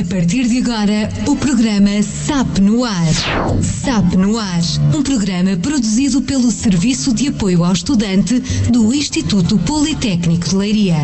A partir de agora, o programa SAP no Ar. SAP no Ar, um programa produzido pelo Serviço de Apoio ao Estudante do Instituto Politécnico de Leiria.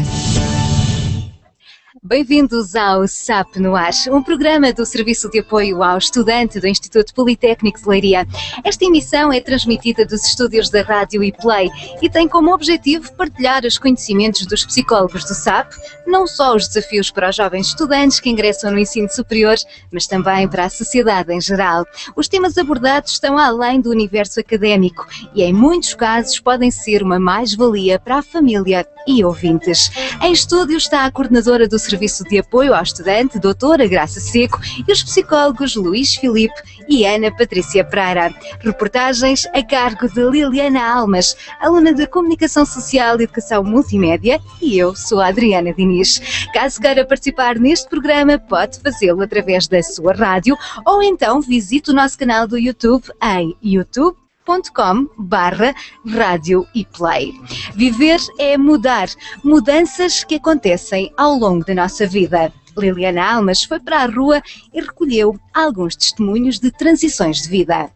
Bem-vindos ao SAP no Ar, um programa do Serviço de Apoio ao Estudante do Instituto Politécnico de Leiria. Esta emissão é transmitida dos estúdios da Rádio iPlay e tem como objetivo partilhar os conhecimentos dos psicólogos do SAP, não só os desafios para os jovens estudantes que ingressam no ensino superior, mas também para a sociedade em geral. Os temas abordados estão além do universo académico e, em muitos casos, podem ser uma mais-valia para a família e ouvintes. Em estúdio está a coordenadora do Serviço de Apoio ao Estudante, doutora Graça Seco, e os psicólogos Luís Filipe e Ana Patrícia Pereira. Reportagens a cargo de Liliana Almas, aluna de Comunicação Social e Educação Multimédia, e eu sou a Adriana Diniz. Caso queira participar neste programa, pode fazê-lo através da sua rádio ou então visite o nosso canal do YouTube em youtube.com/Rádio iPlay. Viver é mudar, mudanças que acontecem ao longo da nossa vida. Liliana Almas foi para a rua e recolheu alguns testemunhos de transições de vida.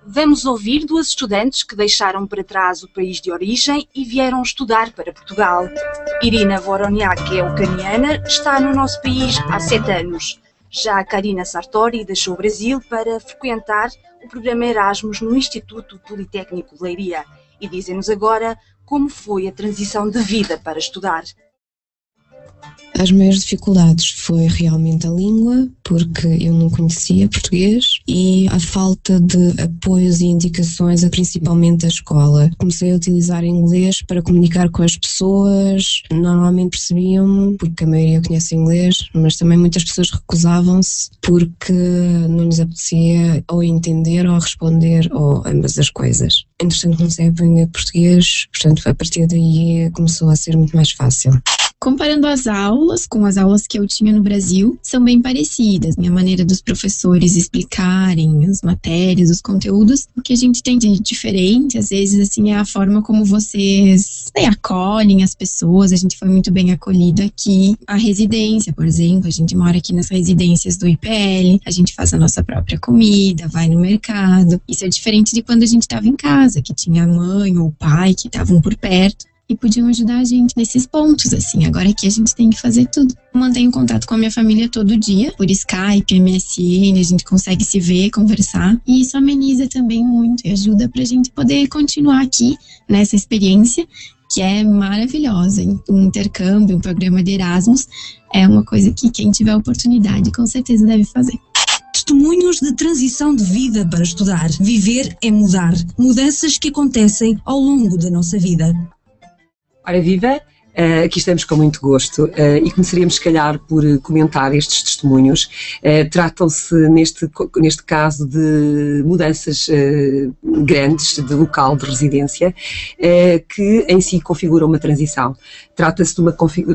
Vamos ouvir duas estudantes que deixaram para trás o país de origem e vieram estudar para Portugal. Irina Voroniak é ucraniana, está no nosso país há 7 anos. Já a Karina Sartori deixou o Brasil para frequentar o programa Erasmus no Instituto Politécnico de Leiria e dizem-nos agora como foi a transição de vida para estudar. As maiores dificuldades foi realmente a língua, porque eu não conhecia português, e a falta de apoios e indicações, principalmente da escola. Comecei a utilizar inglês para comunicar com as pessoas, normalmente percebiam-me, porque a maioria conhece inglês, mas também muitas pessoas recusavam-se porque não lhes apetecia ou entender ou responder, ou ambas as coisas. Entretanto, comecei a aprender português, portanto, a partir daí começou a ser muito mais fácil. Comparando as aulas com as aulas que eu tinha no Brasil, são bem parecidas. A maneira dos professores explicarem as matérias, os conteúdos. O que a gente tem de diferente, às vezes, assim, é a forma como vocês acolhem as pessoas. A gente foi muito bem acolhido aqui. A residência, por exemplo, a gente mora aqui nas residências do IPL, a gente faz a nossa própria comida, vai no mercado. Isso é diferente de quando a gente estava em casa, que tinha a mãe ou o pai que estavam por perto e podiam ajudar a gente nesses pontos, assim. Agora aqui a gente tem que fazer tudo. Eu mantenho contato com a minha família todo dia, por Skype, MSN, a gente consegue se ver, conversar, e isso ameniza também muito e ajuda pra gente poder continuar aqui nessa experiência que é maravilhosa. Um intercâmbio, um programa de Erasmus é uma coisa que quem tiver oportunidade com certeza deve fazer. Testemunhos de transição de vida para estudar. Viver é mudar. Mudanças que acontecem ao longo da nossa vida. Ora viva, aqui estamos com muito gosto e começaríamos se calhar por comentar estes testemunhos. Tratam-se neste caso de mudanças grandes de local de residência que em si configuram uma transição. Trata-se de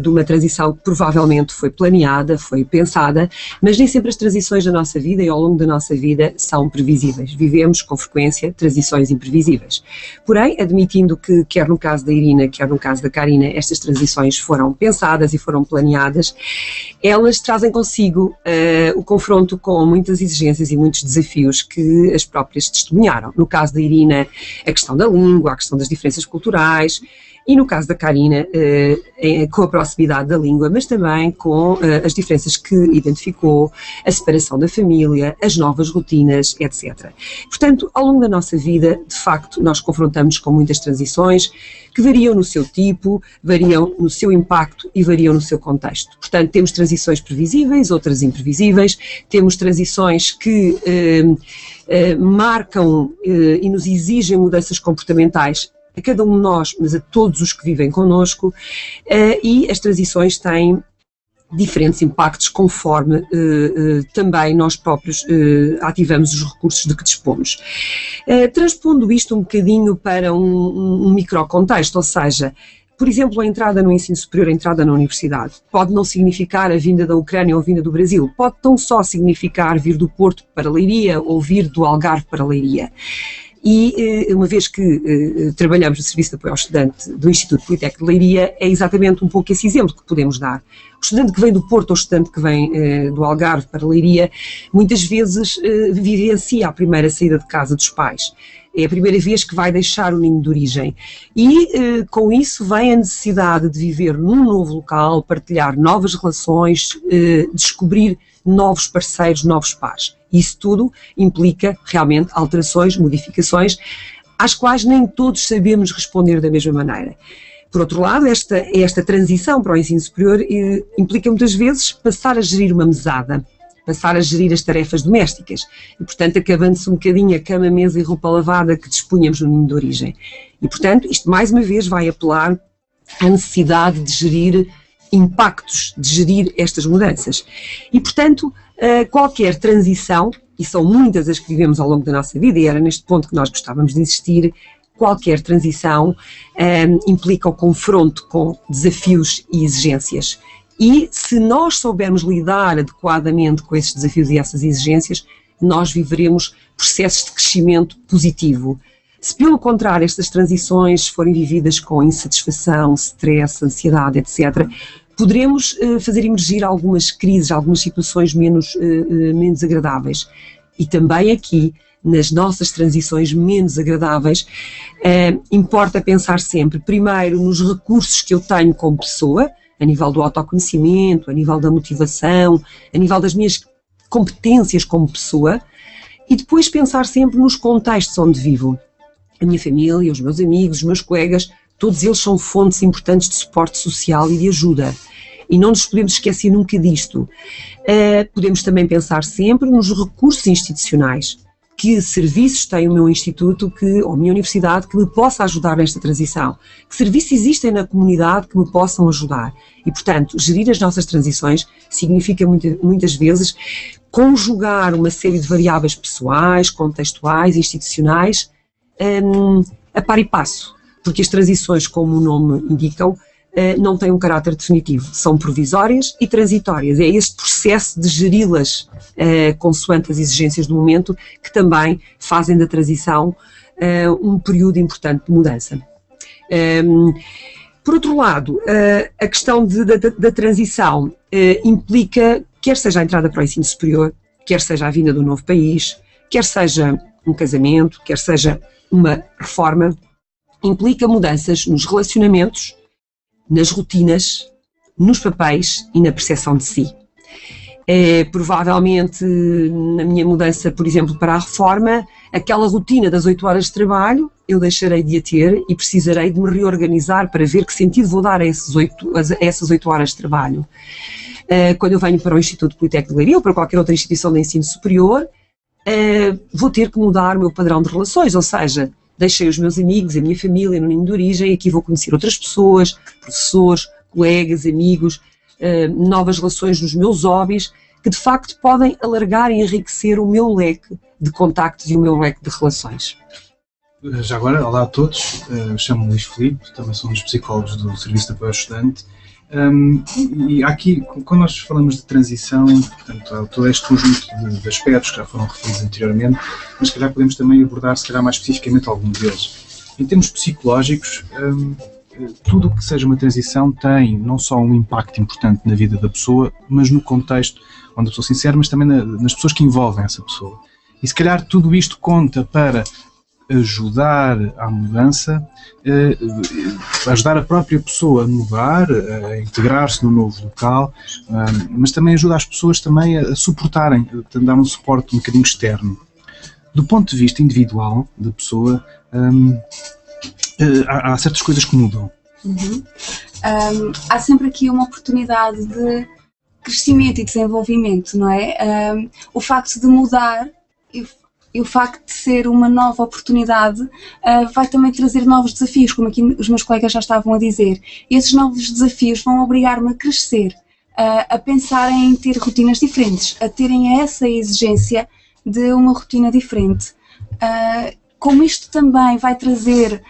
uma transição que provavelmente foi planeada, foi pensada, mas nem sempre as transições da nossa vida e ao longo da nossa vida são previsíveis. Vivemos com frequência transições imprevisíveis. Porém, admitindo que quer no caso da Irina, quer no caso da Karina, estas transições foram pensadas e foram planeadas, elas trazem consigo o confronto com muitas exigências e muitos desafios que as próprias testemunharam. No caso da Irina, a questão da língua, a questão das diferenças culturais, e no caso da Karina, com a proximidade da língua, mas também com as diferenças que identificou, a separação da família, as novas rotinas, etc. Portanto, ao longo da nossa vida, de facto, nós confrontamos com muitas transições que variam no seu tipo, variam no seu impacto e variam no seu contexto. Portanto, temos transições previsíveis, outras imprevisíveis, temos transições que marcam e nos exigem mudanças comportamentais a cada um de nós, mas a todos os que vivem connosco, e as transições têm diferentes impactos conforme também nós próprios ativamos os recursos de que dispomos. Transpondo isto um bocadinho para um microcontexto, ou seja, por exemplo, a entrada no ensino superior, a entrada na universidade, pode não significar a vinda da Ucrânia ou a vinda do Brasil, pode tão só significar vir do Porto para Leiria ou vir do Algarve para Leiria. E uma vez que trabalhamos no Serviço de Apoio ao Estudante do Instituto Politécnico de Leiria, é exatamente um pouco esse exemplo que podemos dar. O estudante que vem do Porto ou o estudante que vem do Algarve para Leiria, muitas vezes vivencia a primeira saída de casa dos pais. É a primeira vez que vai deixar o ninho de origem e com isso vem a necessidade de viver num novo local, partilhar novas relações, descobrir novos parceiros, novos pares. Isso tudo implica realmente alterações, modificações, às quais nem todos sabemos responder da mesma maneira. Por outro lado, esta transição para o ensino superior implica muitas vezes passar a gerir uma mesada, passar a gerir as tarefas domésticas e, portanto, acabando-se um bocadinho a cama, mesa e roupa lavada que dispunhamos no ninho de origem. E, portanto, isto mais uma vez vai apelar à necessidade de gerir impactos, de gerir estas mudanças. E, portanto, qualquer transição, e são muitas as que vivemos ao longo da nossa vida, e era neste ponto que nós gostávamos de insistir, qualquer transição implica o confronto com desafios e exigências. E se nós soubermos lidar adequadamente com esses desafios e essas exigências, nós viveremos processos de crescimento positivo. Se, pelo contrário, estas transições forem vividas com insatisfação, stress, ansiedade, etc., poderemos fazer emergir algumas crises, algumas situações menos agradáveis. E também aqui, nas nossas transições menos agradáveis, importa pensar sempre, primeiro, nos recursos que eu tenho como pessoa, a nível do autoconhecimento, a nível da motivação, a nível das minhas competências como pessoa, e depois pensar sempre nos contextos onde vivo. A minha família, os meus amigos, os meus colegas, todos eles são fontes importantes de suporte social e de ajuda. E não nos podemos esquecer nunca disto. Podemos também pensar sempre nos recursos institucionais. Que serviços tem o meu instituto ou a minha universidade que me possa ajudar nesta transição? Que serviços existem na comunidade que me possam ajudar? E, portanto, gerir as nossas transições significa muitas vezes conjugar uma série de variáveis pessoais, contextuais, institucionais, a par e passo. Porque as transições, como o nome indicam, não têm um caráter definitivo, são provisórias e transitórias. É este processo de geri-las consoante as exigências do momento que também fazem da transição um período importante de mudança. Por outro lado, a questão da transição implica, quer seja a entrada para o ensino superior, quer seja a vinda do novo país, quer seja um casamento, quer seja uma reforma, implica mudanças nos relacionamentos, nas rotinas, nos papéis e na percepção de si. Provavelmente, na minha mudança, por exemplo, para a reforma, aquela rotina das 8 horas de trabalho, eu deixarei de a ter e precisarei de me reorganizar para ver que sentido vou dar a essas 8 horas de trabalho. Quando eu venho para o Instituto Politécnico de Leiria ou para qualquer outra instituição de ensino superior, vou ter que mudar o meu padrão de relações, ou seja, deixei os meus amigos, a minha família no ninho de origem, aqui vou conhecer outras pessoas, professores, colegas, amigos, novas relações nos meus hobbies, que de facto podem alargar e enriquecer o meu leque de contactos e o meu leque de relações. Já agora, olá a todos, chamo-me Luís Filipe, também sou um dos psicólogos do Serviço de Apoio ao Estudante. E aqui, quando nós falamos de transição, portanto, há todo este conjunto de aspectos que já foram referidos anteriormente, mas se calhar podemos também abordar, se calhar mais especificamente, algum deles. Em termos psicológicos, tudo o que seja uma transição tem não só um impacto importante na vida da pessoa, mas no contexto onde a pessoa se insere, mas também nas pessoas que envolvem essa pessoa. E se calhar tudo isto conta para ajudar à mudança, ajudar a própria pessoa a mudar, a integrar-se no novo local, mas também ajuda as pessoas também a suportarem, a dar um suporte um bocadinho externo. Do ponto de vista individual da pessoa, há certas coisas que mudam. Há sempre aqui uma oportunidade de crescimento e desenvolvimento, não é? O facto de mudar e o facto de ser uma nova oportunidade vai também trazer novos desafios, como aqui os meus colegas já estavam a dizer. E esses novos desafios vão obrigar-me a crescer, a pensar em ter rotinas diferentes, a terem essa exigência de uma rotina diferente. Como isto também vai trazer,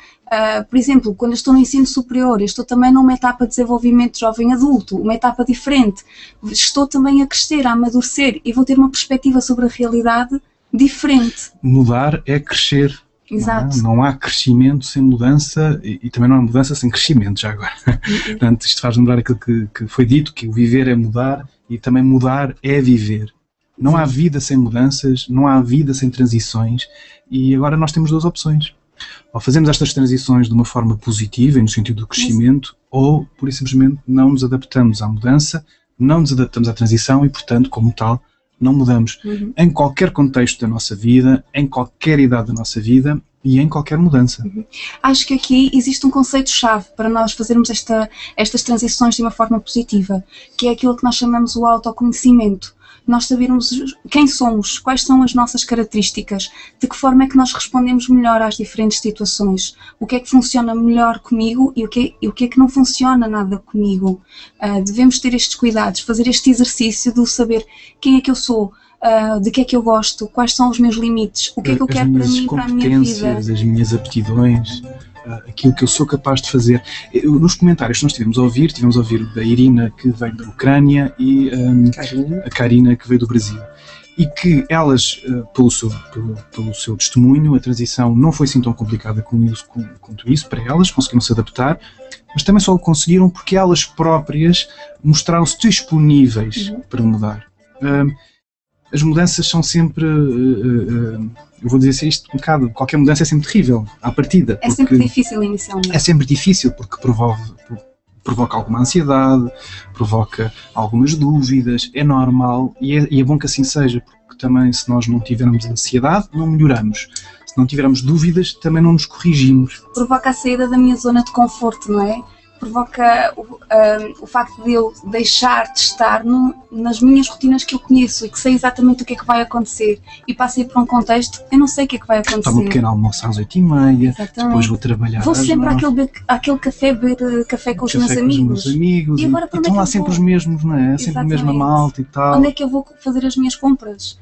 por exemplo, quando eu estou no ensino superior, eu estou também numa etapa de desenvolvimento jovem-adulto, uma etapa diferente. Estou também a crescer, a amadurecer e vou ter uma perspectiva sobre a realidade diferente. Mudar é crescer Exato. Não há crescimento sem mudança e também não há mudança sem crescimento, já agora. Portanto, isto faz lembrar aquilo que foi dito, que o viver é mudar e também mudar é viver. Não há vida sem mudanças, não há vida sem transições e agora nós temos duas opções. Ou fazemos estas transições de uma forma positiva, no sentido do crescimento, ou, pura e simplesmente, não nos adaptamos à mudança, não nos adaptamos à transição e, portanto, como tal, não mudamos. Em qualquer contexto da nossa vida, em qualquer idade da nossa vida e em qualquer mudança. Acho que aqui existe um conceito-chave para nós fazermos estas transições de uma forma positiva, que é aquilo que nós chamamos o autoconhecimento. Nós sabermos quem somos, quais são as nossas características, de que forma é que nós respondemos melhor às diferentes situações, o que é que funciona melhor comigo e o que é que não funciona nada comigo. Devemos ter estes cuidados, fazer este exercício de saber quem é que eu sou, de que é que eu gosto, quais são os meus limites, o que é que eu quero para mim e para a minha vida. As minhas aptidões, aquilo que eu sou capaz de fazer. Nos comentários que nós tivemos a ouvir da Irina, que vem da Ucrânia, e a Karina, que veio do Brasil. E que elas, pelo seu testemunho, a transição não foi assim tão complicada quanto isso para elas, conseguiram se adaptar, mas também só o conseguiram porque elas próprias mostraram-se disponíveis para mudar. As mudanças são sempre, eu vou dizer assim, isto um bocado, qualquer mudança é sempre terrível, à partida. É sempre difícil inicialmente. É sempre difícil porque provoca alguma ansiedade, provoca algumas dúvidas, é normal e é bom que assim seja, porque também se nós não tivermos ansiedade, não melhoramos. Se não tivermos dúvidas, também não nos corrigimos. Provoca a saída da minha zona de conforto, não é? Provoca o facto de eu deixar de estar nas minhas rotinas que eu conheço e que sei exatamente o que é que vai acontecer e passei por um contexto, eu não sei o que é que vai acontecer. Tomo um pequeno almoço às 8h30, depois vou trabalhar vou sempre àquele café beber café com os meus amigos. E agora e estão lá sempre os mesmos, não é? Sempre a mesma malta e tal. Onde é que eu vou fazer as minhas compras?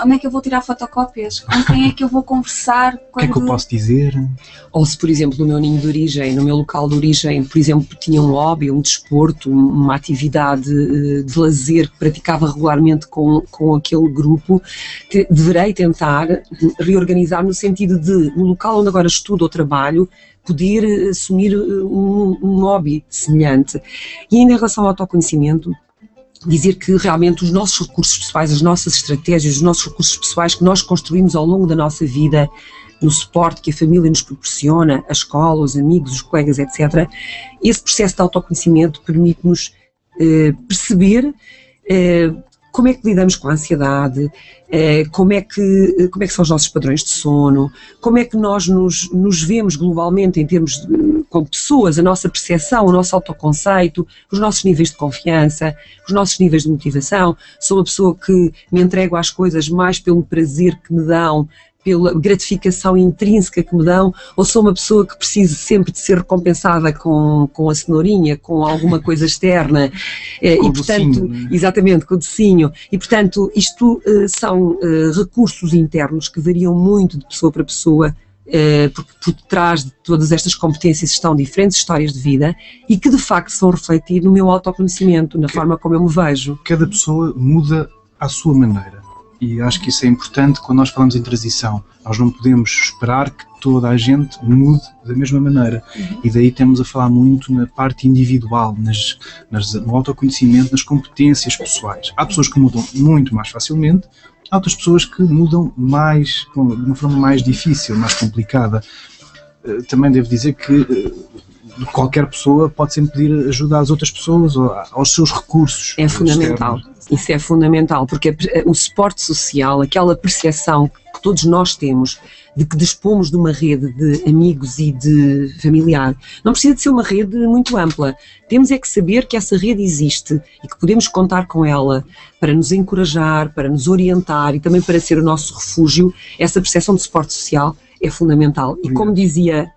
Onde é que eu vou tirar fotocópias? Com quem é que eu vou conversar? O que é que eu posso dizer? Ou se, por exemplo, no meu ninho de origem, no meu local de origem, por exemplo, tinha um hobby, um desporto, uma atividade de lazer que praticava regularmente com aquele grupo, deverei tentar reorganizar no sentido de, no local onde agora estudo ou trabalho, poder assumir um hobby semelhante. E ainda em relação ao autoconhecimento, dizer que realmente os nossos recursos pessoais, as nossas estratégias, os nossos recursos pessoais que nós construímos ao longo da nossa vida, no suporte que a família nos proporciona, a escola, os amigos, os colegas, etc., esse processo de autoconhecimento permite-nos perceber como é que lidamos com a ansiedade, como é que são os nossos padrões de sono, como é que nós nos vemos globalmente em termos como pessoas, a nossa percepção, o nosso autoconceito, os nossos níveis de confiança, os nossos níveis de motivação. Sou uma pessoa que me entrego às coisas mais pelo prazer que me dão, pela gratificação intrínseca que me dão, ou sou uma pessoa que precisa sempre de ser recompensada com a cenourinha, com alguma coisa externa, com e o portanto, docinho, né? exatamente, com o docinho, e portanto isto são recursos internos que variam muito de pessoa para pessoa, porque por detrás de todas estas competências estão diferentes histórias de vida e que de facto são refletir no meu autoconhecimento, na forma como eu me vejo. Cada pessoa muda à sua maneira. E acho que isso é importante quando nós falamos em transição. Nós não podemos esperar que toda a gente mude da mesma maneira. E daí temos a falar muito na parte individual, no autoconhecimento, nas competências pessoais. Há pessoas que mudam muito mais facilmente, há outras pessoas que mudam de uma forma mais difícil, mais complicada. Também devo dizer que qualquer pessoa pode sempre pedir ajuda às outras pessoas ou aos seus recursos. É fundamental. Isso é fundamental, porque o suporte social, aquela percepção que todos nós temos de que dispomos de uma rede de amigos e de familiar, não precisa de ser uma rede muito ampla. Temos é que saber que essa rede existe e que podemos contar com ela para nos encorajar, para nos orientar e também para ser o nosso refúgio. Essa percepção de suporte social é fundamental. E como dizia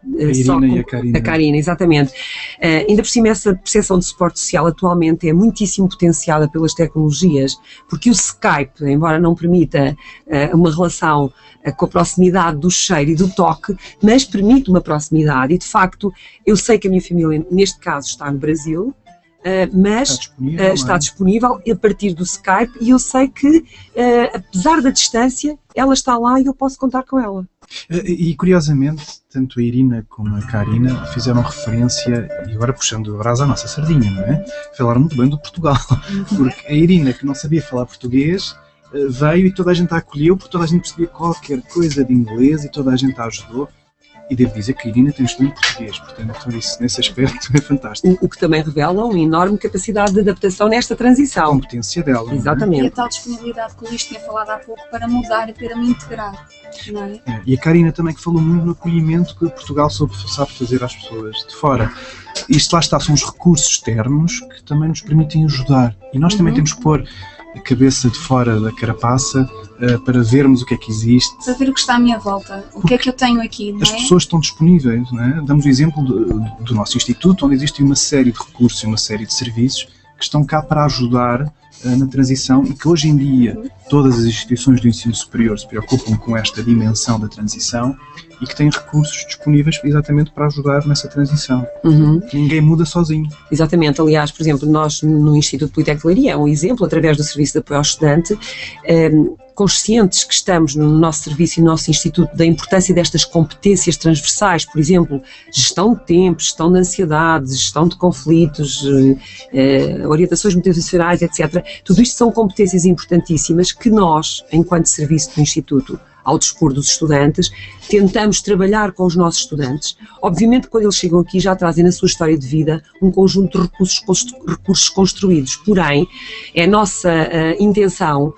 a Karina, exatamente, ainda por cima essa percepção de suporte social atualmente é muitíssimo potenciada pelas tecnologias, porque o Skype, embora não permita uma relação com a proximidade do cheiro e do toque, mas permite uma proximidade e de facto eu sei que a minha família neste caso está no Brasil, mas está disponível a partir do Skype e eu sei que apesar da distância ela está lá e eu posso contar com ela. E curiosamente, tanto a Irina como a Karina fizeram referência, e agora puxando a brasa à nossa sardinha, não é? Falaram muito bem do Portugal, porque a Irina, que não sabia falar português, veio e toda a gente a acolheu, porque toda a gente percebia qualquer coisa de inglês e toda a gente a ajudou. E devo dizer que a Irina tem excelente português, portanto, isso, nesse aspecto é fantástico. O que também revela uma enorme capacidade de adaptação nesta transição. A competência dela. Exatamente. E a tal disponibilidade que o Luís tinha falado há pouco para mudar e para me integrar, não é? E a Karina também, que falou muito no acolhimento que Portugal sabe fazer às pessoas de fora. Isto lá está, são os recursos externos que também nos permitem ajudar. E nós também temos que pôr a cabeça de fora da carapaça para vermos o que é que existe. Para ver o que está à minha volta, o que é que eu tenho aqui, não é? As pessoas estão disponíveis, não é? Damos o exemplo do nosso instituto, onde existe uma série de recursos e uma série de serviços que estão cá para ajudar na transição e que hoje em dia todas as instituições do ensino superior se preocupam com esta dimensão da transição e que têm recursos disponíveis exatamente para ajudar nessa transição. Ninguém muda sozinho. Exatamente. Aliás, por exemplo, nós no Instituto Politécnico de Leiria é um exemplo, através do Serviço de Apoio ao Estudante, conscientes que estamos no nosso serviço e no nosso instituto da importância destas competências transversais, por exemplo, gestão de tempo, gestão de ansiedade, gestão de conflitos, orientações motivacionais, etc. Tudo isto são competências importantíssimas que nós, enquanto serviço do instituto, ao dispor dos estudantes, tentamos trabalhar com os nossos estudantes. Obviamente, quando eles chegam aqui, já trazem na sua história de vida um conjunto de recursos construídos, porém, é a nossa intenção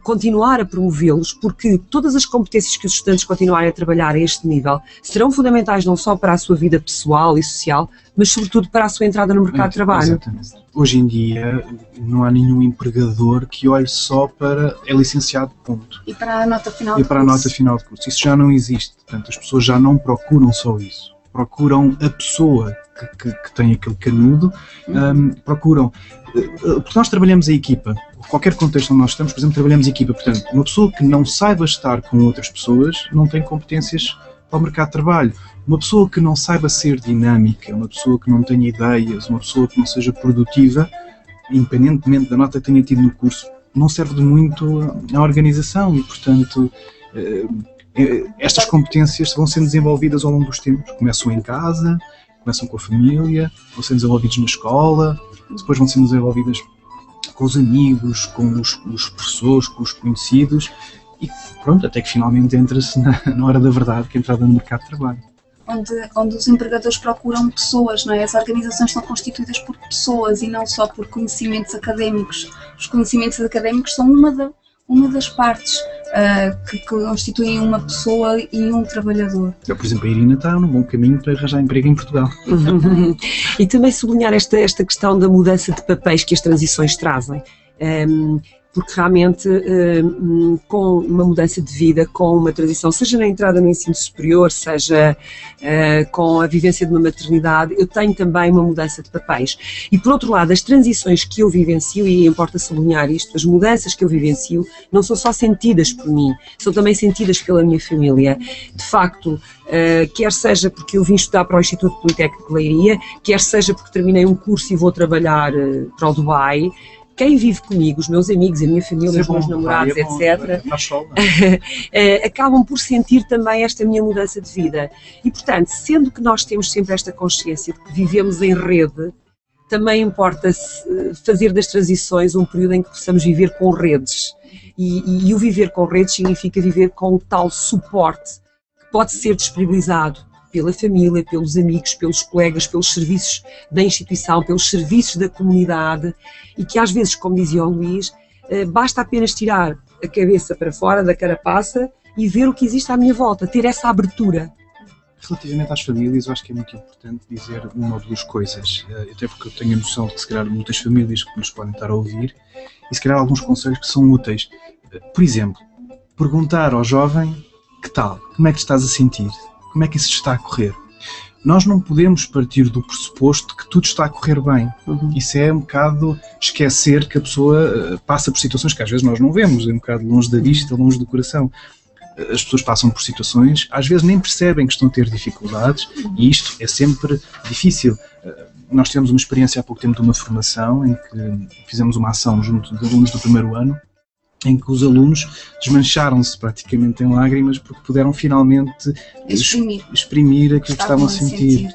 continuar a promovê-los, porque todas as competências que os estudantes continuarem a trabalhar a este nível serão fundamentais não só para a sua vida pessoal e social, mas sobretudo para a sua entrada no mercado de trabalho. Exatamente. Hoje em dia não há nenhum empregador que olhe só para é licenciado, ponto. E para a nota final de curso. E para a nota final de curso. Isso já não existe. Portanto, as pessoas já não procuram só isso. Procuram a pessoa que tem aquele canudo, procuram... Porque nós trabalhamos a equipa. Qualquer contexto onde nós estamos, por exemplo, trabalhamos a equipa. Portanto, uma pessoa que não saiba estar com outras pessoas não tem competências para o mercado de trabalho. Uma pessoa que não saiba ser dinâmica, uma pessoa que não tenha ideias, uma pessoa que não seja produtiva, independentemente da nota que tenha tido no curso, não serve de muito à organização e, portanto, estas competências vão sendo desenvolvidas ao longo dos tempos. Começam em casa, começam com a família, vão sendo desenvolvidas na escola, depois vão sendo desenvolvidas com os amigos, com os professores, com os conhecidos e pronto, até que finalmente entra-se na hora da verdade, que é a entrada no mercado de trabalho. Onde os empregadores procuram pessoas, não é? As organizações são constituídas por pessoas e não só por conhecimentos académicos. Os conhecimentos académicos são uma das partes que constituem uma pessoa e um trabalhador. Por exemplo, a Irina está num bom caminho para arranjar emprego em Portugal. E também sublinhar esta questão da mudança de papéis que as transições trazem. Porque realmente com uma mudança de vida, com uma transição, seja na entrada no ensino superior, seja com a vivência de uma maternidade, eu tenho também uma mudança de papéis. E por outro lado, as transições que eu vivencio, e importa sublinhar isto, as mudanças que eu vivencio não são só sentidas por mim, são também sentidas pela minha família. De facto, quer seja porque eu vim estudar para o Instituto Politécnico de Leiria, quer seja porque terminei um curso e vou trabalhar para o Dubai, quem vive comigo, os meus amigos, a minha família, os meus namorados, etc., acabam por sentir também esta minha mudança de vida. E, portanto, sendo que nós temos sempre esta consciência de que vivemos em rede, também importa fazer das transições um período em que possamos viver com redes. E o viver com redes significa viver com o tal suporte que pode ser disponibilizado pela família, pelos amigos, pelos colegas, pelos serviços da instituição, pelos serviços da comunidade e que às vezes, como dizia o Luís, basta apenas tirar a cabeça para fora da carapaça e ver o que existe à minha volta, ter essa abertura. Relativamente às famílias, eu acho que é muito importante dizer uma ou duas coisas, até porque eu tenho a noção de que se calhar muitas famílias que nos podem estar a ouvir e se calhar alguns conselhos que são úteis. Por exemplo, perguntar ao jovem que tal, como é que te estás a sentir? Como é que isso está a correr? Nós não podemos partir do pressuposto que tudo está a correr bem. Isso é um bocado esquecer que a pessoa passa por situações que às vezes nós não vemos, é um bocado longe da vista, longe do coração. As pessoas passam por situações, às vezes nem percebem que estão a ter dificuldades e isto é sempre difícil. Nós tivemos uma experiência há pouco tempo de uma formação em que fizemos uma ação junto de alunos do primeiro ano em que os alunos desmancharam-se praticamente em lágrimas porque puderam finalmente exprimir aquilo que estavam a sentir.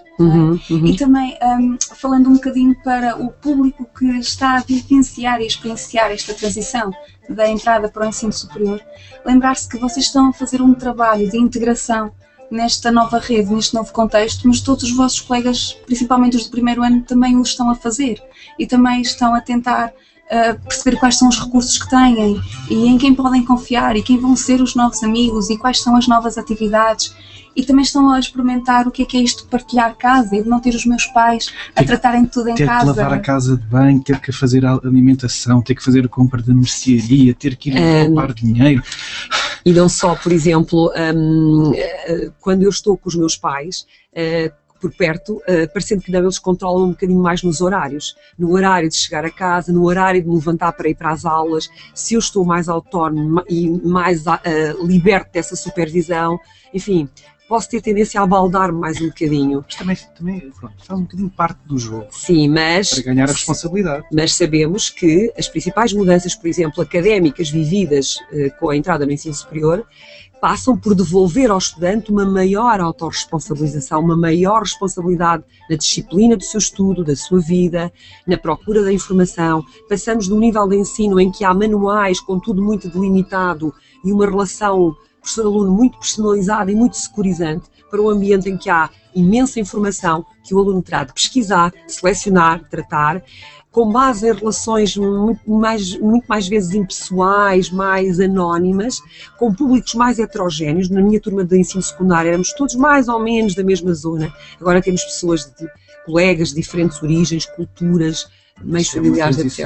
E também, falando um bocadinho para o público que está a vivenciar e experienciar esta transição da entrada para o ensino superior, lembrar-se que vocês estão a fazer um trabalho de integração nesta nova rede, neste novo contexto, mas todos os vossos colegas, principalmente os do primeiro ano, também o estão a fazer e também estão a tentar perceber quais são os recursos que têm e em quem podem confiar e quem vão ser os novos amigos e quais são as novas atividades. E também estão a experimentar o que é isto de partilhar casa e de não ter os meus pais a tratarem de tudo em casa. Ter que lavar a casa de banho, ter que fazer a alimentação, ter que fazer a compra da mercearia, ter que ir poupar dinheiro. E não só, por exemplo, quando eu estou com os meus pais, por perto, parecendo que não, eles controlam um bocadinho mais nos horários. No horário de chegar a casa, no horário de me levantar para ir para as aulas, se eu estou mais autónomo e mais liberto dessa supervisão, enfim, posso ter tendência a baldar-me mais um bocadinho. Mas também pronto, faz um bocadinho parte do jogo. Sim, mas... Para ganhar a responsabilidade. Mas sabemos que as principais mudanças, por exemplo, académicas vividas com a entrada no ensino superior, passam por devolver ao estudante uma maior autorresponsabilização, uma maior responsabilidade na disciplina do seu estudo, da sua vida, na procura da informação. Passamos de um nível de ensino em que há manuais com tudo muito delimitado e uma relação professor-aluno muito personalizada e muito securizante para um ambiente em que há imensa informação que o aluno terá de pesquisar, selecionar, tratar, com base em relações muito mais vezes impessoais, mais anónimas, com públicos mais heterogéneos. Na minha turma de ensino secundário éramos todos mais ou menos da mesma zona. Agora temos pessoas, colegas de diferentes origens, culturas, meios familiares, etc.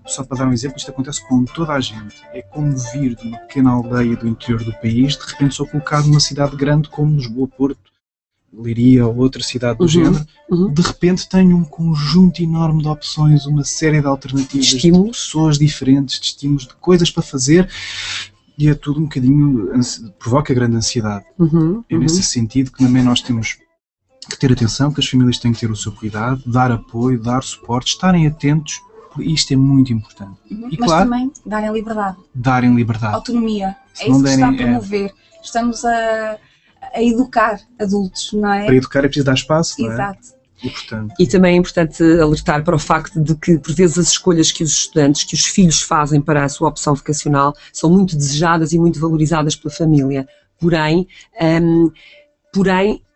Só para dar um exemplo, isto acontece com toda a gente. É como vir de uma pequena aldeia do interior do país, de repente sou colocado numa cidade grande como Lisboa, Porto, Leiria ou outra cidade do género. De repente tenho um conjunto enorme de opções, uma série de alternativas, de pessoas diferentes, de estímulos, de coisas para fazer, e é tudo um bocadinho, provoca grande ansiedade. É nesse sentido que também nós temos que ter atenção, que as famílias têm que ter o seu cuidado, dar apoio, dar suporte, estarem atentos, porque isto é muito importante. E mas claro, também darem liberdade. Darem liberdade. Autonomia. É isso que está a promover. Estamos a educar adultos, não é? Para educar é preciso dar espaço, não é? Exato. E também é importante alertar para o facto de que, por vezes, as escolhas que os estudantes, que os filhos fazem para a sua opção vocacional são muito desejadas e muito valorizadas pela família. Porém,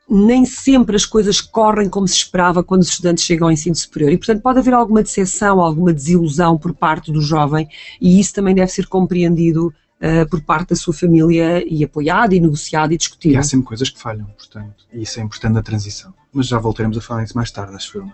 nem sempre as coisas correm como se esperava quando os estudantes chegam ao ensino superior e, portanto, pode haver alguma decepção, alguma desilusão por parte do jovem, e isso também deve ser compreendido por parte da sua família e apoiado e negociado e discutido. E há sempre coisas que falham, portanto, e isso é importante na transição. Mas já voltaremos a falar isso mais tarde, acho eu, não?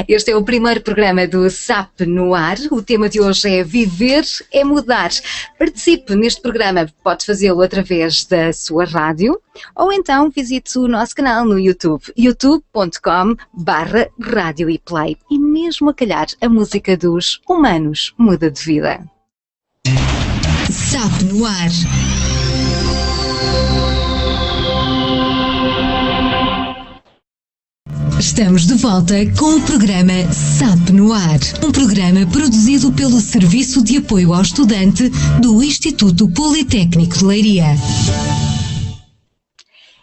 Este é o primeiro programa do SAP no ar. O tema de hoje é Viver é Mudar. Participe neste programa, pode fazê-lo através da sua rádio ou então visite o nosso canal no YouTube, youtube.com/radioeplay. E mesmo a calhar a música dos Humanos Muda de Vida. SAP no ar. Estamos de volta com o programa SAP no ar, um programa produzido pelo Serviço de Apoio ao Estudante do Instituto Politécnico de Leiria.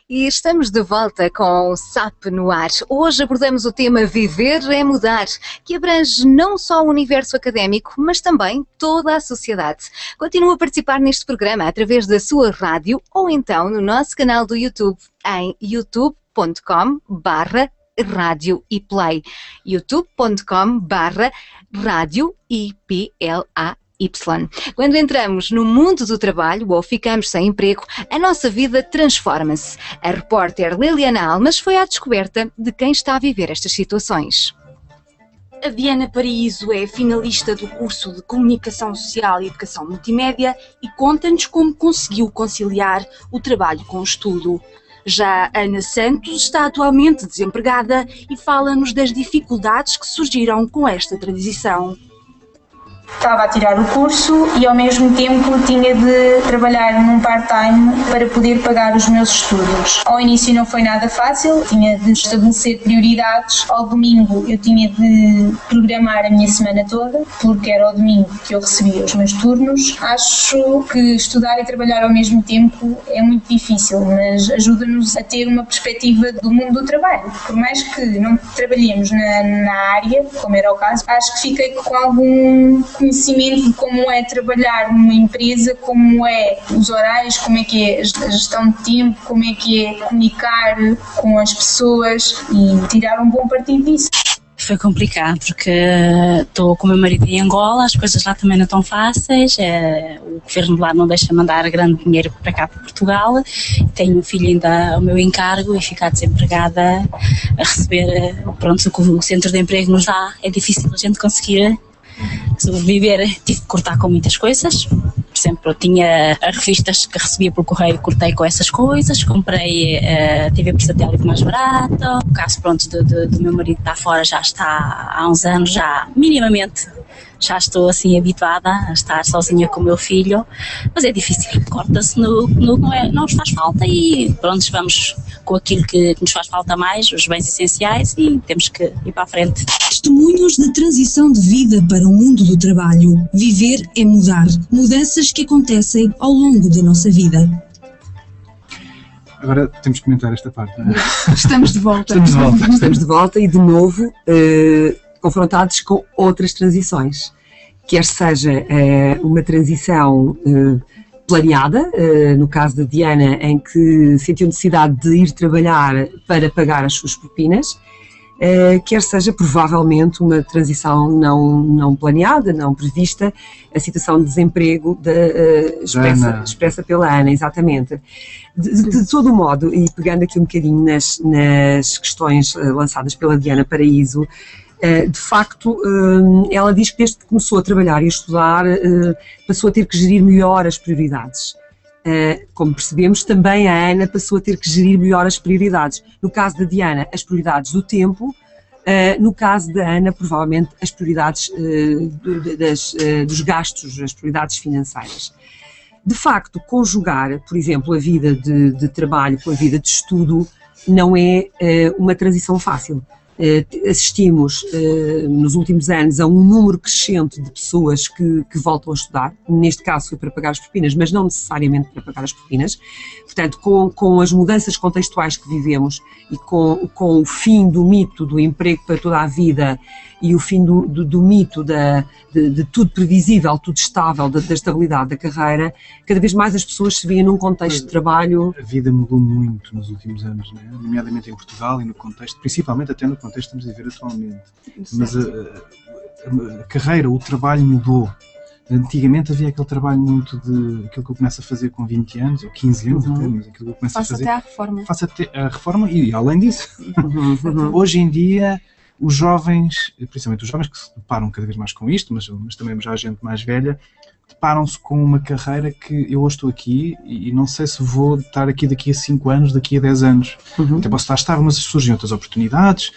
E estamos de volta com o SAP no ar. Hoje abordamos o tema Viver é Mudar, que abrange não só o universo académico, mas também toda a sociedade. Continua a participar neste programa através da sua rádio ou então no nosso canal do YouTube em youtube.com/radioeplay, youtube.com/radioeplay. Quando entramos no mundo do trabalho ou ficamos sem emprego, a nossa vida transforma-se. A repórter Liliana Almas foi à descoberta de quem está a viver estas situações. A Diana Paraíso é finalista do curso de Comunicação Social e Educação Multimédia e conta-nos como conseguiu conciliar o trabalho com o estudo. Já Ana Santos está atualmente desempregada e fala-nos das dificuldades que surgiram com esta transição. estava a tirar o curso e ao mesmo tempo tinha de trabalhar num part-time para poder pagar os meus estudos. Ao início não foi nada fácil, tinha de estabelecer prioridades. Ao domingo eu tinha de programar a minha semana toda, porque era ao domingo que eu recebia os meus turnos. Acho que estudar e trabalhar ao mesmo tempo é muito difícil, mas ajuda-nos a ter uma perspectiva do mundo do trabalho. Por mais que não trabalhemos na área, como era o caso, acho que fiquei com algum conhecimento de como é trabalhar numa empresa, como é os horários, como é que é a gestão de tempo, como é que é comunicar com as pessoas e tirar um bom partido disso. Foi complicado porque estou com o meu marido em Angola, as coisas lá também não estão fáceis, o governo lá não deixa mandar grande dinheiro para cá, para Portugal, tenho um filho ainda ao meu encargo e ficar desempregada a receber, pronto, o que o centro de emprego nos dá, é difícil a gente conseguir sobreviver. Tive que cortar com muitas coisas. Por exemplo, eu tinha as revistas que recebia por correio, cortei com essas coisas, comprei a TV por satélite mais barata. O caso, pronto, do meu marido estar fora já está há uns anos, já minimamente já estou assim habituada a estar sozinha com o meu filho, mas é difícil, corta-se no que não nos faz falta e pronto, vamos com aquilo que nos faz falta mais, os bens essenciais, e temos que ir para a frente. Testemunhos de transição de vida para o mundo do trabalho. Viver é mudar. Mudanças que acontecem ao longo da nossa vida. Agora temos que comentar esta parte, não é? Estamos de volta. Estamos de volta e de novo confrontados com outras transições. Quer seja uma transição planeada, no caso da Diana, em que sentiu necessidade de ir trabalhar para pagar as suas propinas, quer seja provavelmente uma transição não planeada, não prevista, a situação de desemprego expressa pela Ana, exatamente. De todo modo, e pegando aqui um bocadinho nas questões lançadas pela Diana Paraíso, de facto, ela diz que desde que começou a trabalhar e a estudar, passou a ter que gerir melhor as prioridades. Como percebemos, também a Ana passou a ter que gerir melhor as prioridades. No caso da Diana, as prioridades do tempo. No caso da Ana, provavelmente as prioridades dos gastos, as prioridades financeiras. De facto, conjugar, por exemplo, a vida de trabalho com a vida de estudo não é uma transição fácil. Assistimos nos últimos anos a um número crescente de pessoas que voltam a estudar, neste caso foi para pagar as propinas, mas não necessariamente para pagar as propinas. Portanto, com as mudanças contextuais que vivemos e com o fim do mito do emprego para toda a vida e o fim do mito de tudo previsível, tudo estável, da estabilidade da carreira, cada vez mais as pessoas se veem num contexto de trabalho. A vida mudou muito nos últimos anos, não é? Nomeadamente em Portugal e no contexto, principalmente até no contexto que estamos a viver atualmente. Mas a carreira, o trabalho mudou. Antigamente havia aquele trabalho muito de aquilo que eu começo a fazer com 20 anos ou 15 anos, até, mas aquilo que eu começo a fazer. Até à reforma. Faço até a reforma e além disso. Hoje em dia, os jovens, principalmente os jovens que se deparam cada vez mais com isto, mas também já a gente mais velha, deparam-se com uma carreira que eu hoje estou aqui e não sei se vou estar aqui daqui a 5 anos, daqui a 10 anos. Até posso estar estável, mas surgem outras oportunidades.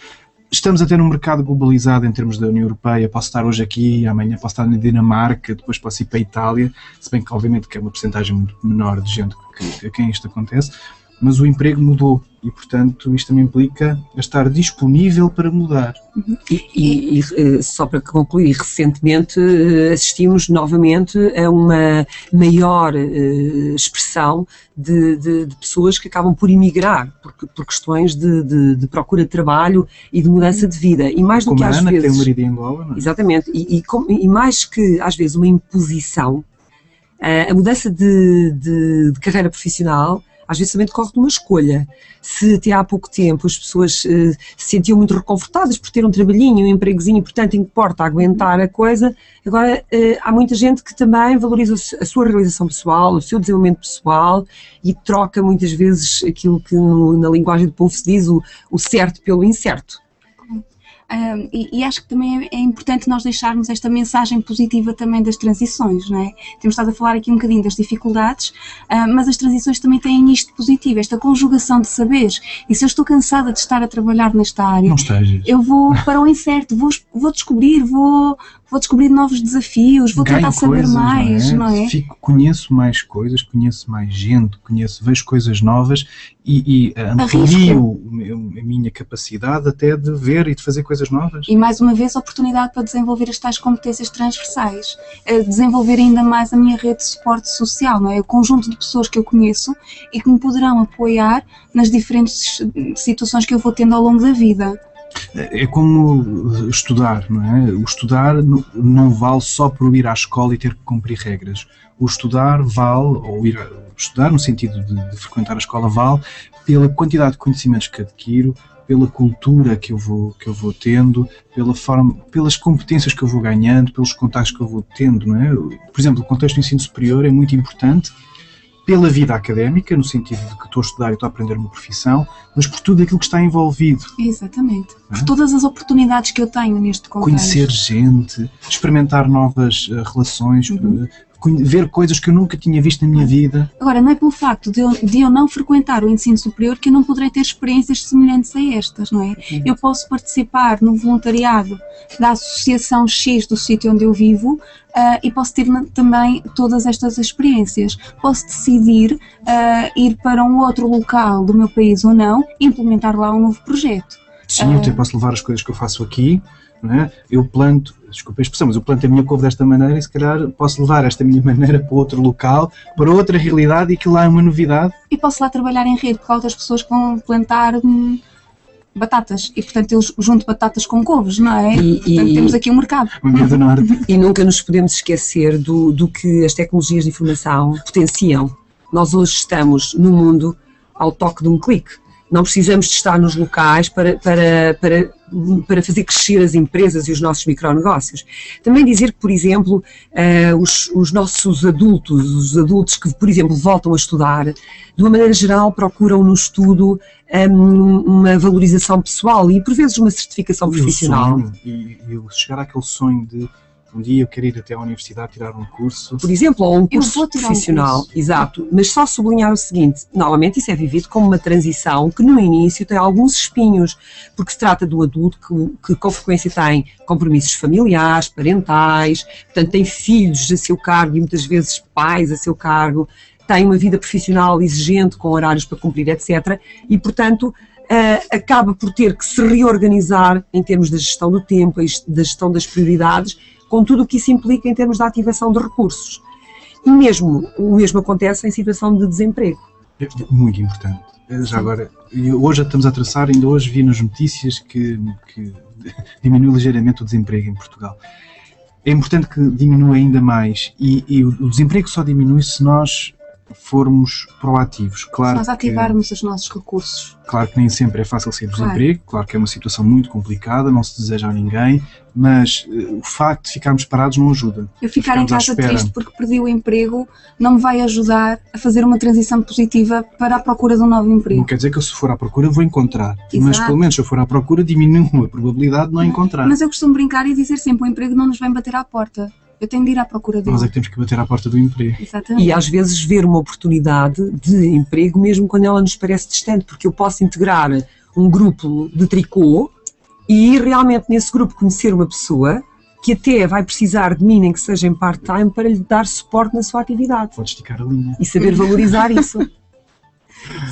Estamos a ter um mercado globalizado em termos da União Europeia, posso estar hoje aqui, amanhã posso estar na Dinamarca, depois posso ir para a Itália, se bem que obviamente que é uma porcentagem muito menor de gente a quem isto acontece, mas o emprego mudou e, portanto, isto também implica estar disponível para mudar. E só para concluir, recentemente assistimos novamente a uma maior expressão de pessoas que acabam por emigrar por questões de procura de trabalho e de mudança de vida. E mais do que às Ana, vezes, que tem um marido em Angola, não é? Exatamente, e mais que às vezes uma imposição, a mudança de carreira profissional às vezes também decorre de uma escolha. Se até há pouco tempo as pessoas se sentiam muito reconfortadas por ter um trabalhinho, um empregozinho, portanto importa aguentar a coisa, agora há muita gente que também valoriza a sua realização pessoal, o seu desenvolvimento pessoal e troca muitas vezes aquilo que na linguagem do povo se diz, o certo pelo incerto. E acho que também é importante nós deixarmos esta mensagem positiva também das transições, não é? Temos estado a falar aqui um bocadinho das dificuldades, mas as transições também têm isto positivo, esta conjugação de saberes. E se eu estou cansada de estar a trabalhar nesta área, não estejas. Eu vou para o incerto, vou descobrir, vou vou descobrir novos desafios, vou tentar saber coisas, mais, não é? Conheço mais coisas, conheço mais gente, vejo coisas novas e amplio a minha capacidade até de ver e de fazer coisas novas. E mais uma vez, oportunidade para desenvolver as tais competências transversais, desenvolver ainda mais a minha rede de suporte social, não é? O conjunto de pessoas que eu conheço e que me poderão apoiar nas diferentes situações que eu vou tendo ao longo da vida. É como estudar, não é? O estudar não vale só por ir à escola e ter que cumprir regras. O estudar vale, ou estudar no sentido de frequentar a escola, vale pela quantidade de conhecimentos que adquiro, pela cultura que eu vou tendo, pelas competências que eu vou ganhando, pelos contactos que eu vou tendo, não é? Por exemplo, o contexto do ensino superior é muito importante pela vida académica, no sentido de que estou a estudar e estou a aprender uma profissão, mas por tudo aquilo que está envolvido. Exatamente. Por todas as oportunidades que eu tenho neste contexto. Conhecer gente, experimentar novas relações, ver coisas que eu nunca tinha visto na minha vida. Agora, não é pelo facto de eu não frequentar o ensino superior que eu não poderei ter experiências semelhantes a estas, não é? Eu posso participar no voluntariado da associação X do sítio onde eu vivo e posso ter também todas estas experiências. Posso decidir ir para um outro local do meu país ou não e implementar lá um novo projeto. Sim, eu até posso levar as coisas que eu faço aqui, não é? Eu planto, desculpa a expressão, mas eu planto a minha couve desta maneira e se calhar posso levar esta minha maneira para outro local, para outra realidade e aquilo lá é uma novidade. E posso lá trabalhar em rede com outras pessoas que vão plantar batatas e portanto eu junto batatas com couves, não é? Portanto temos aqui um mercado. E nunca nos podemos esquecer do que as tecnologias de informação potenciam. Nós hoje estamos no mundo ao toque de um clique. Não precisamos de estar nos locais para fazer crescer as empresas e os nossos micronegócios. Também dizer que, por exemplo, os nossos adultos, os adultos que, por exemplo, voltam a estudar, de uma maneira geral procuram no estudo uma valorização pessoal e, por vezes, uma certificação profissional. E chegar àquele sonho de um dia eu quero ir até à universidade tirar um curso. Por exemplo, ou um curso profissional, exato, mas só sublinhar o seguinte, normalmente isso é vivido como uma transição que no início tem alguns espinhos, porque se trata de um adulto que com frequência tem compromissos familiares, parentais, portanto tem filhos a seu cargo e muitas vezes pais a seu cargo, tem uma vida profissional exigente com horários para cumprir, etc. E, portanto, acaba por ter que se reorganizar em termos da gestão do tempo, da gestão das prioridades, com tudo o que isso implica em termos de ativação de recursos. E o mesmo acontece em situação de desemprego. É muito importante. Já agora, hoje estamos a traçar, ainda hoje vi nas notícias que diminui ligeiramente o desemprego em Portugal. É importante que diminua ainda mais e o desemprego só diminui se nós formos proativos. Claro, se nós ativarmos os nossos recursos. Claro que nem sempre é fácil sair do desemprego, claro que é uma situação muito complicada, não se deseja a ninguém, mas o facto de ficarmos parados não ajuda. Eu ficar em casa triste porque perdi o emprego não me vai ajudar a fazer uma transição positiva para a procura de um novo emprego. Não quer dizer que eu, se for à procura, vou encontrar. Exato. Mas pelo menos se eu for à procura, diminuo a probabilidade de não encontrar. Mas eu costumo brincar e dizer sempre, o emprego não nos vem bater à porta. Eu tenho de ir à procura dele. Nós é que temos que bater à porta do emprego. Exatamente. E às vezes ver uma oportunidade de emprego mesmo quando ela nos parece distante, porque eu posso integrar um grupo de tricô e ir realmente nesse grupo conhecer uma pessoa que até vai precisar de mim, nem que seja em part-time, para lhe dar suporte na sua atividade. Pode esticar a linha. E saber valorizar isso.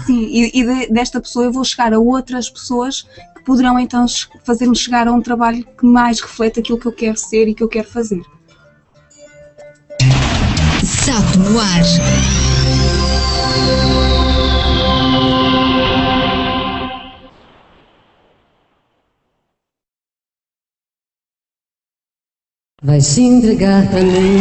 Sim, e desta pessoa eu vou chegar a outras pessoas que poderão então fazer-me chegar a um trabalho que mais reflete aquilo que eu quero ser e que eu quero fazer. SAP no ar. Vai se entregar pra mim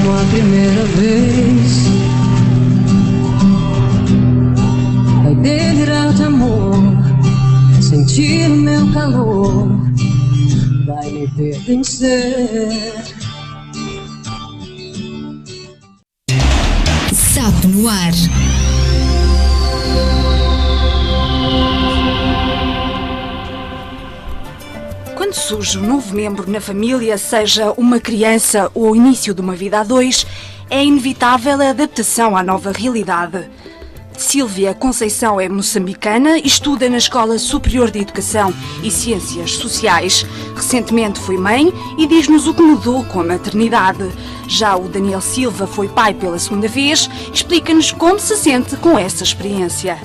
uma primeira vez. Vai delirar de amor, sentir o meu calor. Vai me pertencer. SAP no ar. Quando surge um novo membro na família, seja uma criança ou o início de uma vida a dois, é inevitável a adaptação à nova realidade. Sílvia Conceição é moçambicana e estuda na Escola Superior de Educação e Ciências Sociais. Recentemente foi mãe e diz-nos o que mudou com a maternidade. Já o Daniel Silva foi pai pela segunda vez, explica-nos como se sente com essa experiência.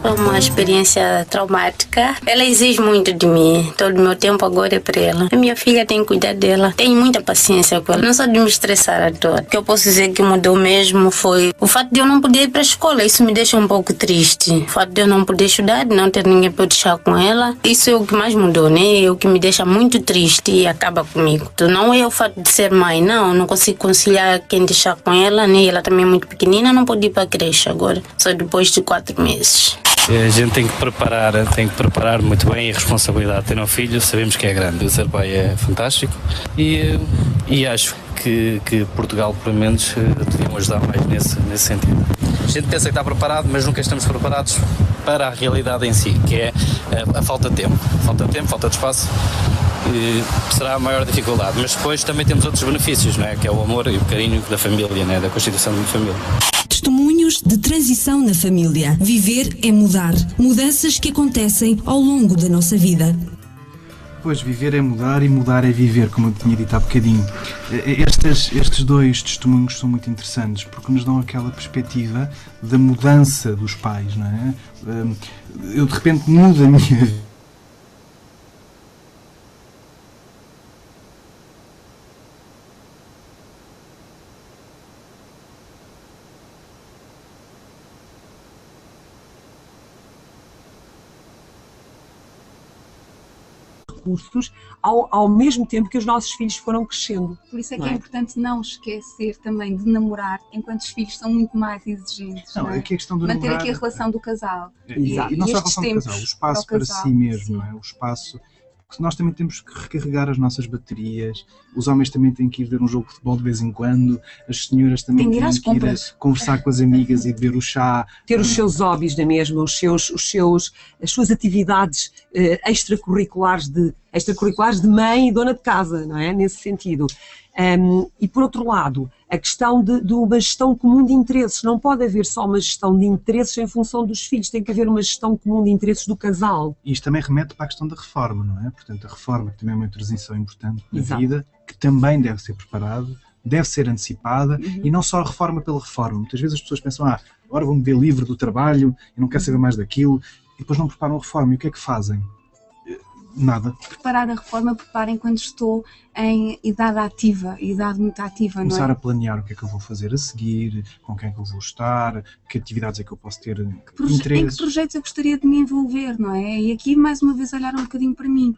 É uma experiência traumática. Ela exige muito de mim. Todo o meu tempo agora é para ela. A minha filha tem que cuidar dela. Tenho muita paciência com ela. Não só de me estressar à toa. O que eu posso dizer que mudou mesmo foi o fato de eu não poder ir para a escola. Isso me deixa um pouco triste. O fato de eu não poder estudar, de não ter ninguém para deixar com ela. Isso é o que mais mudou, né? É o que me deixa muito triste e acaba comigo. Então, não é o fato de ser mãe, não consigo conciliar quem deixar com ela, né? Ela também é muito pequenina, não pode ir para a creche agora. Só depois de 4 meses. A gente tem que preparar muito bem a responsabilidade de ter um filho, sabemos que é grande. O ser pai é fantástico e acho que Portugal, pelo menos, deviam ajudar mais nesse sentido. A gente pensa que está preparado, mas nunca estamos preparados para a realidade em si, que é a falta de tempo. Falta de tempo, falta de espaço, será a maior dificuldade. Mas depois também temos outros benefícios, não é? Que é o amor e o carinho da família, né? Da constituição de uma família. Testemunhos de transição na família. Viver é mudar. Mudanças que acontecem ao longo da nossa vida. Pois, viver é mudar e mudar é viver, como eu tinha dito há bocadinho. Estes dois testemunhos são muito interessantes porque nos dão aquela perspectiva da mudança dos pais, não é? Eu de repente mudo a minha vida. Recursos ao mesmo tempo que os nossos filhos foram crescendo. Por isso é que é importante não esquecer também de namorar enquanto os filhos são muito mais exigentes. Não, é que a questão do manter namorar, aqui a relação do casal. E não só a relação do casal, o espaço para si mesmo, não é? O espaço. Porque nós também temos que recarregar as nossas baterias, os homens também têm que ir ver um jogo de futebol de vez em quando, as senhoras também têm que ir a conversar com as amigas e beber o chá. Ter os seus hobbies, não é mesmo? As suas atividades extracurriculares de mãe e dona de casa, não é? Nesse sentido. E por outro lado, a questão de uma gestão comum de interesses. Não pode haver só uma gestão de interesses em função dos filhos, tem que haver uma gestão comum de interesses do casal. E isto também remete para a questão da reforma, não é? Portanto, a reforma, que também é uma transição importante na vida, que também deve ser preparada, deve ser antecipada, e não só a reforma pela reforma. Muitas vezes as pessoas pensam, agora vou-me ver livre do trabalho, e não quero saber mais daquilo, e depois não preparam a reforma. E o que é que fazem? Nada. Preparar a reforma, preparem quando estou em idade ativa, idade muito ativa. Começar não é? a planear o que é que eu vou fazer a seguir, com quem é que eu vou estar, que atividades é que eu posso ter interesse. Em que projetos eu gostaria de me envolver, não é? E aqui, mais uma vez, olhar um bocadinho para mim.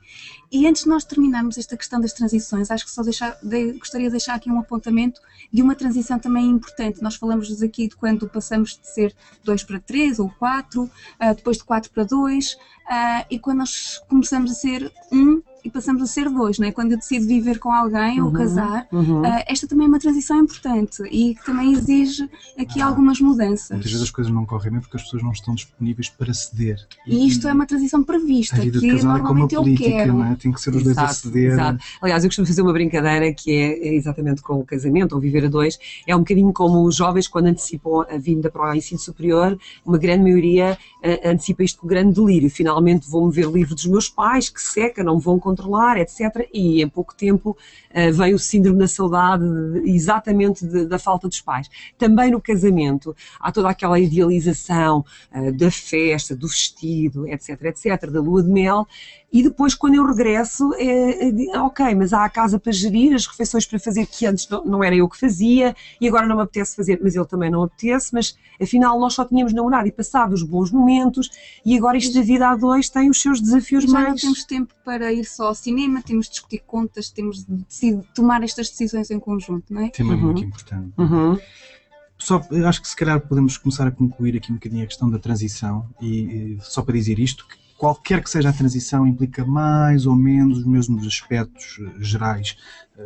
E antes de nós terminarmos esta questão das transições, acho que gostaria de deixar aqui um apontamento de uma transição também importante. Nós falamos aqui de quando passamos de ser 2 para 3 ou 4, depois de 4 para 2, e quando nós começamos a ser 1 e passamos a ser 2, não é? Quando eu decido viver com alguém ou casar, esta também é uma transição importante e que também exige aqui algumas mudanças. Muitas vezes as coisas não correm bem porque as pessoas não estão disponíveis para ceder. E isto é uma transição prevista, a vida de que casal normalmente é como a política, eu quero. não é? Tem que ser os dois a ceder. Exato. Aliás, eu costumo fazer uma brincadeira que é exatamente com o casamento ou viver a 2. É um bocadinho como os jovens quando antecipam a vinda para o ensino superior, uma grande maioria antecipa isto com grande delírio. Finalmente vou-me ver livre dos meus pais, que seca, não me vão controlar, etc. E em pouco tempo vem o síndrome da saudade exatamente da falta dos pais. Também no casamento há toda aquela idealização da festa, do vestido, etc, etc, da lua de mel. E depois, quando eu regresso, ok, mas há a casa para gerir, as refeições para fazer que antes não era eu que fazia e agora não me apetece fazer, mas ele também não apetece, mas afinal nós só tínhamos namorado e passado os bons momentos e agora isto da vida a 2 tem os seus desafios já mais... não temos tempo para ir só ao cinema, temos de discutir contas, temos de tomar estas decisões em conjunto, não é? Tema muito importante. Só, eu acho que se calhar podemos começar a concluir aqui um bocadinho a questão da transição e só para dizer isto, que qualquer que seja a transição implica mais ou menos os mesmos aspectos gerais.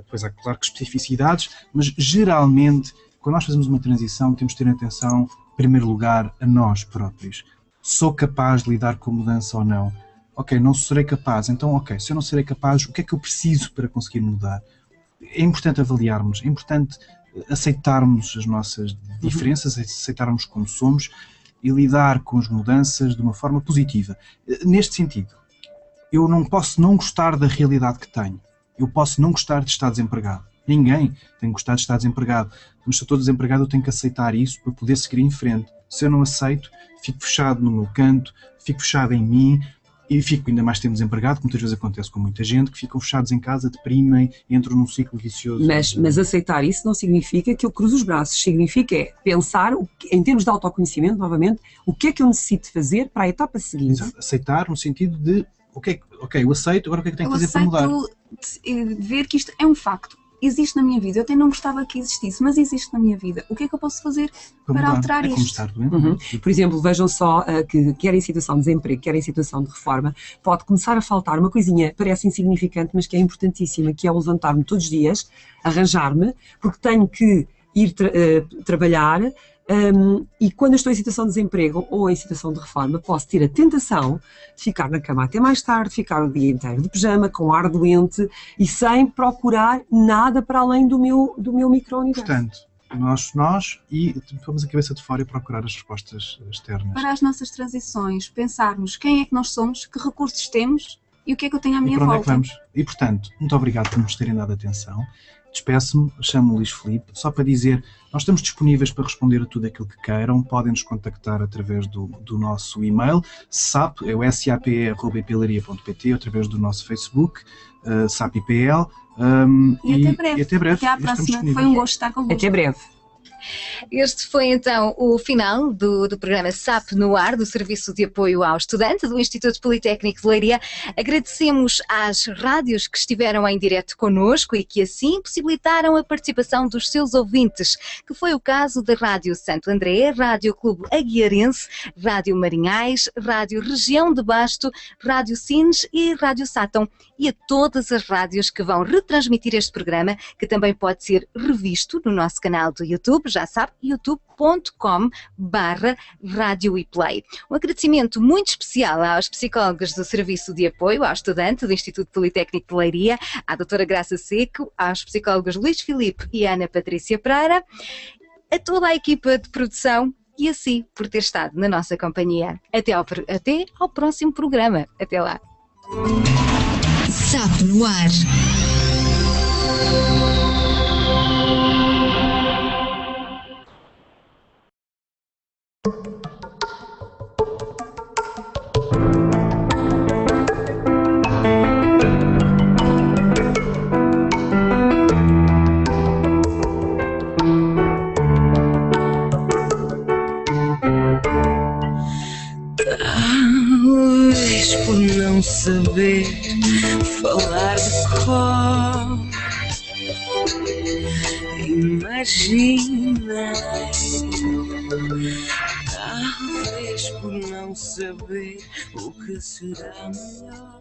Pois há, claro, que especificidades, mas geralmente, quando nós fazemos uma transição, temos de ter atenção, em primeiro lugar, a nós próprios. Sou capaz de lidar com a mudança ou não? Ok, não serei capaz. Então, ok, se eu não serei capaz, o que é que eu preciso para conseguir mudar? É importante avaliarmos, é importante aceitarmos as nossas diferenças, aceitarmos como somos e lidar com as mudanças de uma forma positiva. Neste sentido, eu não posso não gostar da realidade que tenho. Eu posso não gostar de estar desempregado. Ninguém tem que gostar de estar desempregado. Mas se eu estou desempregado, eu tenho que aceitar isso para poder seguir em frente. Se eu não aceito, fico fechado no meu canto, fico fechado em mim e fico ainda mais tempo desempregado, que muitas vezes acontece com muita gente, que ficam fechados em casa, deprimem, entram num ciclo vicioso. Mas aceitar isso não significa que eu cruzo os braços. Significa pensar, em termos de autoconhecimento, novamente, o que é que eu necessito fazer para a etapa seguinte. Exato. Aceitar no sentido de, ok, eu aceito, agora o que é que tenho que fazer para mudar? Eu aceito ver que isto é um facto. Existe na minha vida. Eu até não gostava que existisse, mas existe na minha vida. O que é que eu posso fazer para alterar isto? Como estar doente. Por exemplo, vejam só que quer em situação de desemprego, quer em situação de reforma, pode começar a faltar uma coisinha, parece insignificante, mas que é importantíssima, que é o levantar-me todos os dias, arranjar-me, porque tenho que ir trabalhar, e quando eu estou em situação de desemprego ou em situação de reforma, posso ter a tentação de ficar na cama até mais tarde, ficar o dia inteiro de pijama, com ar doente e sem procurar nada para além do meu micro-universo. Portanto, nós e pomos a cabeça de fora e procurar as respostas externas. Para as nossas transições, pensarmos quem é que nós somos, que recursos temos e o que é que eu tenho à minha volta. volta. Onde é que vamos? E, portanto, muito obrigado por nos terem dado atenção. Despeço-me, chamo-me Luís Filipe, só para dizer, nós estamos disponíveis para responder a tudo aquilo que queiram, podem nos contactar através do nosso e-mail, SAP, é o sape@ipelaria.pt, através do nosso Facebook, SAPIPL, e até breve. Até breve. Até à próxima, foi um gosto estar convosco. Até breve. Este foi então o final do programa SAP no Ar, do Serviço de Apoio ao Estudante do Instituto Politécnico de Leiria. Agradecemos às rádios que estiveram em direto connosco e que assim possibilitaram a participação dos seus ouvintes, que foi o caso da Rádio Santo André, Rádio Clube Aguiarense, Rádio Marinhais, Rádio Região de Basto, Rádio Sines e Rádio Sátão, e a todas as rádios que vão retransmitir este programa, que também pode ser revisto no nosso canal do YouTube, já sabe, youtube.com/Rádio e Play. Um agradecimento muito especial aos psicólogos do Serviço de Apoio ao Estudante do Instituto Politécnico de Leiria, à doutora Graça Seco, aos psicólogos Luís Filipe e Ana Patrícia Pereira, a toda a equipa de produção e assim por ter estado na nossa companhia. Até ao próximo programa. Até lá. SAP no Ar. Talvez por não saber falar de cor, imaginei. Talvez por não saber o que será melhor.